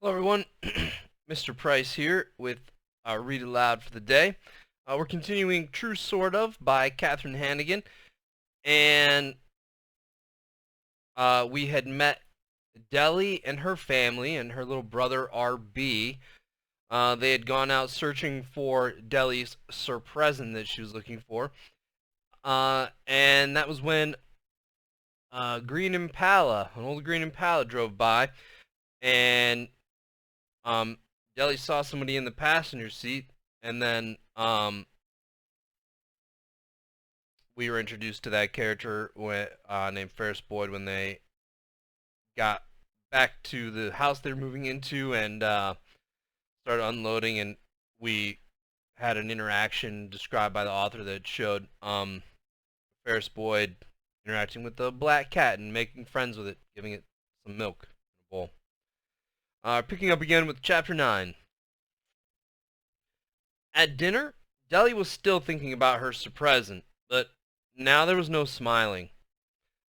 Hello, everyone. Mr. Price here with Read Aloud for the day. We're continuing True Sort of by Catherine Hannigan, and we had met Deli and her family and her little brother RB. They had gone out searching for Deli's surpresent that she was looking for, and that was when Green Impala, an old Green Impala, drove by, and Deli saw somebody in the passenger seat, and then we were introduced to that character named Ferris Boyd when they got back to the house they were moving into and started unloading, and we had an interaction described by the author that showed Ferris Boyd interacting with the black cat and making friends with it, giving it some milk in a bowl. Picking up again with Chapter 9. At dinner, Deli was still thinking about her surpresent, but now there was no smiling.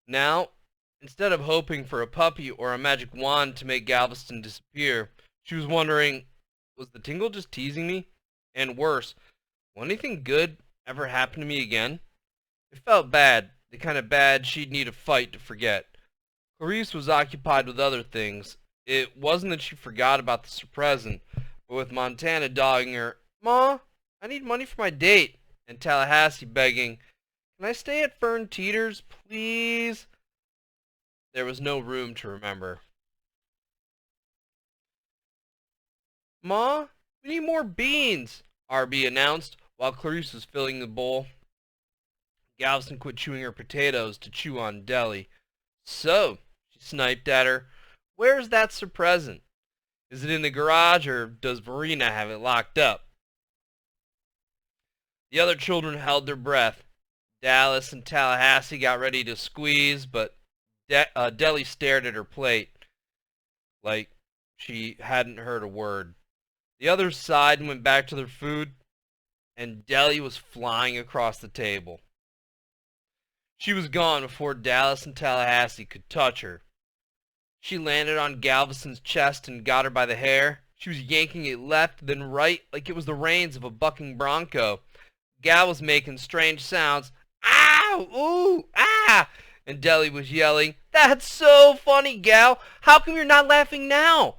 Now, instead of hoping for a puppy or a magic wand to make Galveston disappear, she was wondering, was the tingle just teasing me? And worse, will anything good ever happen to me again? It felt bad, the kind of bad she'd need a fight to forget. Clarice was occupied with other things. It wasn't that she forgot about the surpresent, but with Montana dogging her, "Ma, I need money for my date," and Tallahassee begging, "Can I stay at Fern Teeter's, please?" There was no room to remember. "Ma, we need more beans," RB announced, while Clarice was filling the bowl. Galveston quit chewing her potatoes to chew on Deli. "So," she sniped at her, "where's that surpresent? Is it in the garage, or does Verena have it locked up?" The other children held their breath. Dallas and Tallahassee got ready to squeeze, but Deli stared at her plate like she hadn't heard a word. The others sighed and went back to their food, and Deli was flying across the table. She was gone before Dallas and Tallahassee could touch her. She landed on Galveston's chest and got her by the hair. She was yanking it left, then right, like it was the reins of a bucking bronco. Gal was making strange sounds. "Ow! Ooh! Ah!" And Deli was yelling, "That's so funny, Gal! How come you're not laughing now?"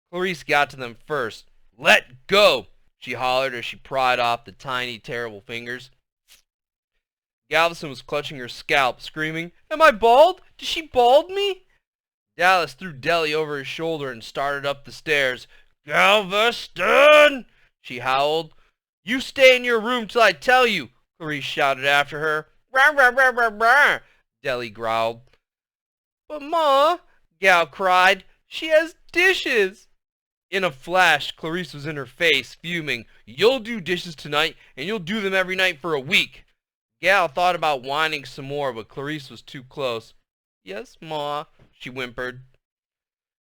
Clarice got to them first. "Let go!" she hollered as she pried off the tiny, terrible fingers. Galveston was clutching her scalp, screaming, "Am I bald? Did she bald me?" Dallas threw Deli over his shoulder and started up the stairs. "Galveston!" she howled. "You stay in your room till I tell you," Clarice shouted after her. "Rah, rah, rah, rah, rah," Deli growled. "But Ma," Gal cried, "she has dishes." In a flash, Clarice was in her face, fuming. "You'll do dishes tonight, and you'll do them every night for a week." Gal thought about whining some more, but Clarice was too close. "Yes, Ma," she whimpered.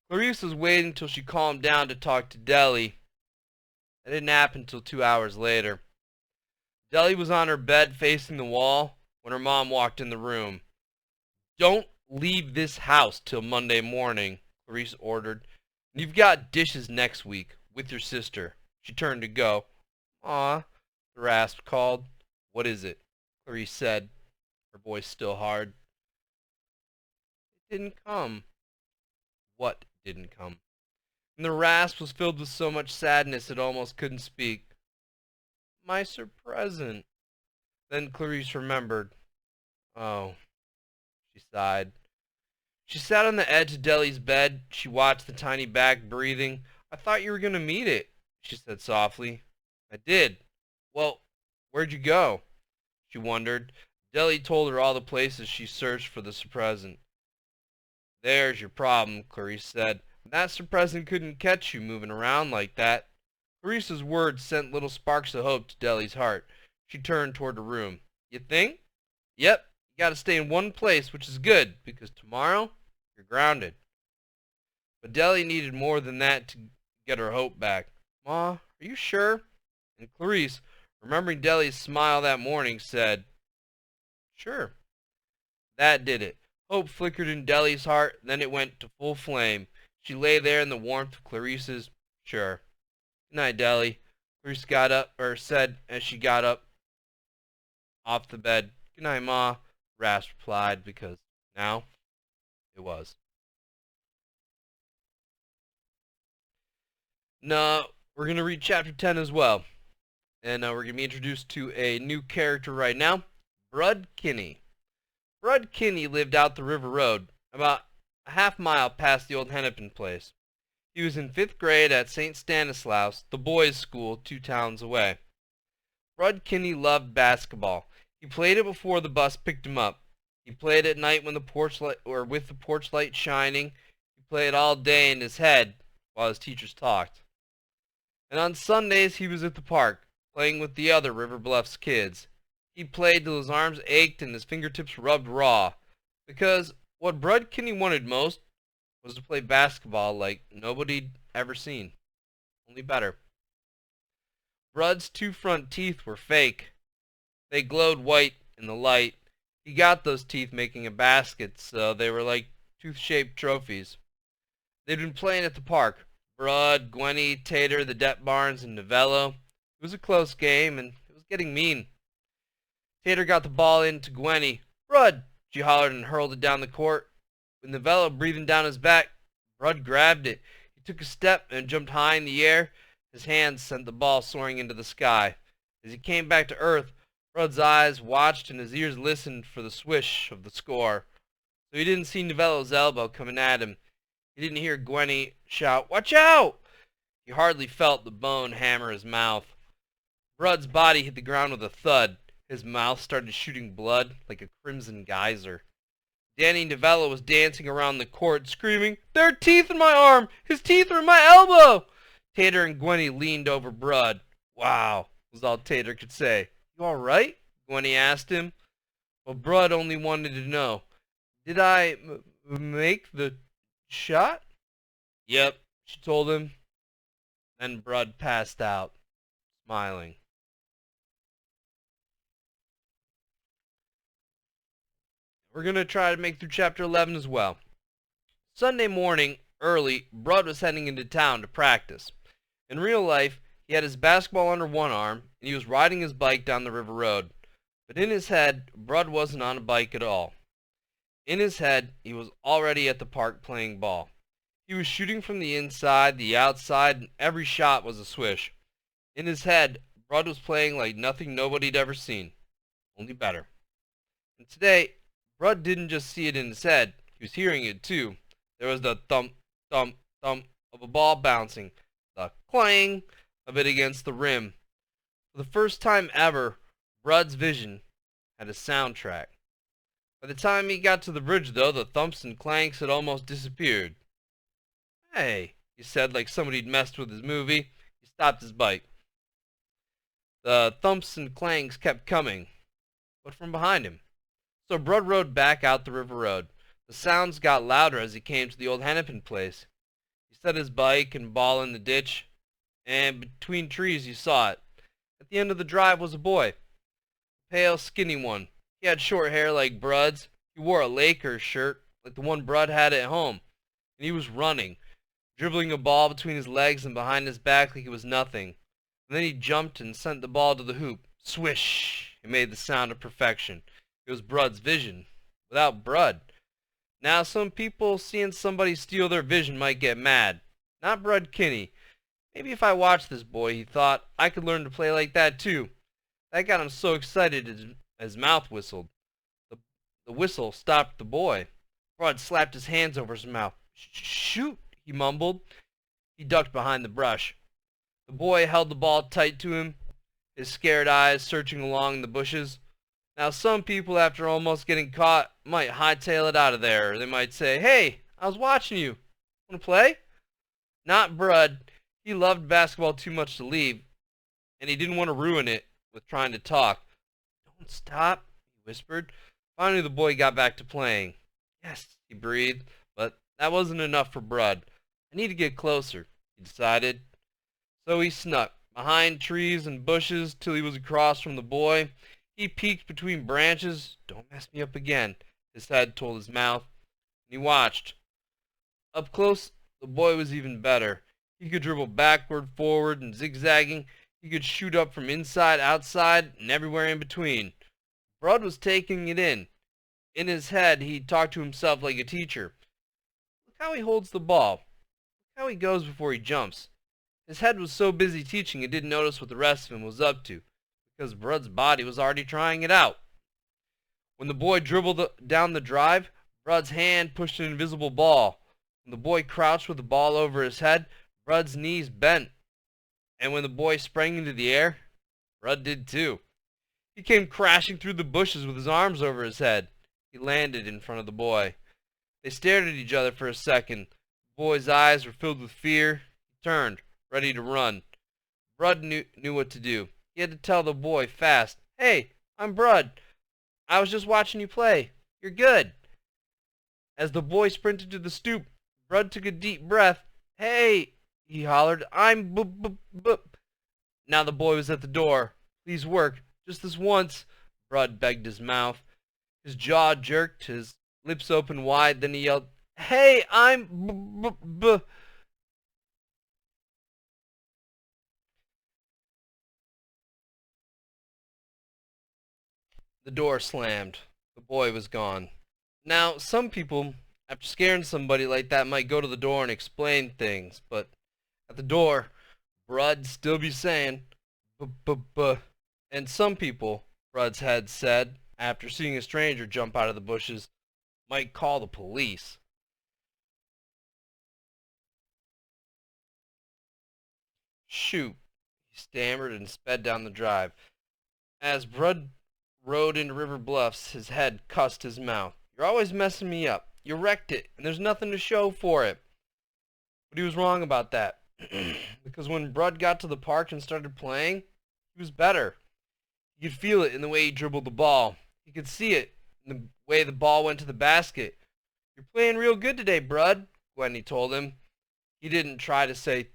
Clarice was waiting till she calmed down to talk to Deli. That didn't happen until 2 hours later. Deli was on her bed facing the wall when her mom walked in the room. "Don't leave this house till Monday morning," Clarice ordered. "You've got dishes next week, with your sister." She turned to go. "Aw," the rasp called. "What is it?" Clarice said, her voice still hard. "It didn't come." "What didn't come?" And the rasp was filled with so much sadness it almost couldn't speak. "My surpresent." Then Clarice remembered. "Oh," she sighed. She sat on the edge of Deli's bed. She watched the tiny back breathing. "I thought you were going to meet it," she said softly. "I did. Well, where'd you go?" She wondered. Deli told her all the places she searched for the surpresent. "There's your problem," Clarice said. "That surpresent couldn't catch you moving around like that." Clarice's words sent little sparks of hope to Deli's heart. She turned toward the room. "You think?" "Yep. You gotta stay in one place, which is good, because tomorrow you're grounded." But Deli needed more than that to get her hope back. "Ma, are you sure?" And Clarice, remembering Deli's smile that morning, said, "Sure." That did it. Hope flickered in Deli's heart, then it went to full flame. She lay there in the warmth of Clarice's. Sure. Good night, Deli. Clarice got up, or said as she got up off the bed. Good night, Ma. Rasp replied, because now it was. Now, we're going to read chapter 10 as well. And we're going to be introduced to a new character right now, Brud Kinney. Brud Kinney lived out the river road, about a half-mile past the old Hennepin place. He was in 5th grade at St. Stanislaus, the boys' school 2 towns away. Brud Kinney loved basketball. He played it before the bus picked him up. He played at night when the porch light, or with the porch light shining. He played all day in his head while his teachers talked. And on Sundays he was at the park, playing with the other River Bluffs kids. He played till his arms ached and his fingertips rubbed raw, because what Brud Kinney wanted most was to play basketball like nobody'd ever seen, only better. Brud's 2 front teeth were fake. They glowed white in the light. He got those teeth making a basket, so they were like tooth-shaped trophies. They'd been playing at the park. Brud, Gwenny, Tater, the Det Barnes, and Novello. It was a close game, and it was getting mean. Tater got the ball into Gwenny. Brud! She hollered and hurled it down the court. With Novello breathing down his back, Brud grabbed it. He took a step and jumped high in the air. His hands sent the ball soaring into the sky. As he came back to earth, Brud's eyes watched and his ears listened for the swish of the score. So he didn't see Novello's elbow coming at him. He didn't hear Gwenny shout, "Watch out!" He hardly felt the bone hammer his mouth. Brud's body hit the ground with a thud. His mouth started shooting blood like a crimson geyser. Danny Novello was dancing around the court, screaming, "There are teeth in my arm! His teeth are in my elbow!" Tater and Gwenny leaned over Brud. "Wow," was all Tater could say. "You all right?" Gwenny asked him. But Brud only wanted to know, "Did I make the shot?" "Yep," she told him. Then Brud passed out, smiling. We're going to try to make through chapter 11 as well. Sunday morning, early, Brud was heading into town to practice. In real life, he had his basketball under one arm, and he was riding his bike down the river road. But in his head, Brud wasn't on a bike at all. In his head, he was already at the park playing ball. He was shooting from the inside, the outside, and every shot was a swish. In his head, Brud was playing like nothing nobody'd ever seen, only better. And today, Brud didn't just see it in his head, he was hearing it too. There was the thump, thump, thump of a ball bouncing, the clang of it against the rim. For the first time ever, Brud's vision had a soundtrack. By the time he got to the bridge, though, the thumps and clanks had almost disappeared. "Hey," he said like somebody'd messed with his movie. He stopped his bike. The thumps and clanks kept coming, but from behind him. So Brud rode back out the river road. The sounds got louder as he came to the old Hennepin place. He set his bike and ball in the ditch, and between trees you saw it. At the end of the drive was a boy, a pale, skinny one. He had short hair like Brud's. He wore a Lakers shirt like the one Brud had at home, and he was running, dribbling a ball between his legs and behind his back like it was nothing. And then he jumped and sent the ball to the hoop. Swish! It made the sound of perfection. It was Brud's vision, without Brud. Now some people seeing somebody steal their vision might get mad. Not Brud Kinney. Maybe if I watched this boy, he thought, I could learn to play like that too. That got him so excited his mouth whistled. The whistle stopped the boy. Brud slapped his hands over his mouth. "Shoot," he mumbled. He ducked behind the brush. The boy held the ball tight to him, his scared eyes searching along the bushes. Now some people, after almost getting caught, might hightail it out of there. Or they might say, "Hey, I was watching you. Want to play?" Not Brud. He loved basketball too much to leave, and he didn't want to ruin it with trying to talk. "Don't stop," he whispered. Finally the boy got back to playing. "Yes," he breathed, but that wasn't enough for Brud. "I need to get closer," he decided. So he snuck behind trees and bushes till he was across from the boy. He peeked between branches. "Don't mess me up again," his head told his mouth. And he watched. Up close the boy was even better. He could dribble backward, forward, and zigzagging. He could shoot up from inside, outside, and everywhere in between. Brud was taking it in. In his head, he talked to himself like a teacher. Look how he holds the ball. Look how he goes before he jumps. His head was so busy teaching it didn't notice what the rest of him was up to, because Brud's body was already trying it out. When the boy dribbled down the drive, Brud's hand pushed an invisible ball. When the boy crouched with the ball over his head, Brud's knees bent. And when the boy sprang into the air, Brud did too. He came crashing through the bushes with his arms over his head. He landed in front of the boy. They stared at each other for a second. The boy's eyes were filled with fear. He turned, ready to run. Brud knew what to do. He had to tell the boy fast, "Hey, I'm Brud. I was just watching you play. You're good." As the boy sprinted to the stoop, Brud took a deep breath. "Hey," he hollered, "I'm b-b-b-" Now the boy was at the door. "Please work. Just this once," Brud begged his mouth. His jaw jerked, his lips opened wide, then he yelled, "Hey, I'm b-b-b." The door slammed. The boy was gone. Now, some people, after scaring somebody like that, might go to the door and explain things, but at the door, Brud'd still be saying, "B-b-b." And some people, Brud's had said, after seeing a stranger jump out of the bushes, might call the police. "Shoot," he stammered and sped down the drive. As Brud rode into River Bluffs, his head cussed his mouth. "You're always messing me up. You wrecked it, and there's nothing to show for it." But he was wrong about that. Because when Brud got to the park and started playing, he was better. He could feel it in the way he dribbled the ball. He could see it in the way the ball went to the basket. "You're playing real good today, Brud," Gwenny told him. He didn't try to say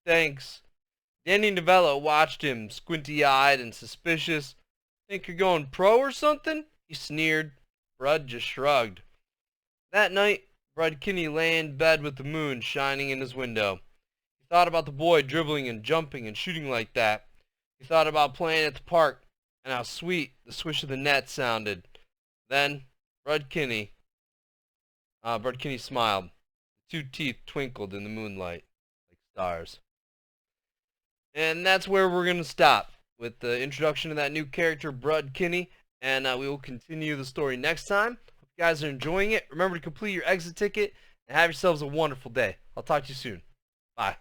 thanks. Danny Novello watched him, squinty-eyed and suspicious. "Think you're going pro or something?" he sneered. Brud just shrugged. That night, Brud Kinney lay in bed with the moon shining in his window. He thought about the boy dribbling and jumping and shooting like that. He thought about playing at the park and how sweet the swish of the net sounded. Then Brud Kinney smiled. The 2 teeth twinkled in the moonlight like stars. And that's where we're going to stop with the introduction of that new character, Brud Kinney. And we will continue the story next time. Hope you guys are enjoying it. Remember to complete your exit ticket and have yourselves a wonderful day. I'll talk to you soon. Bye.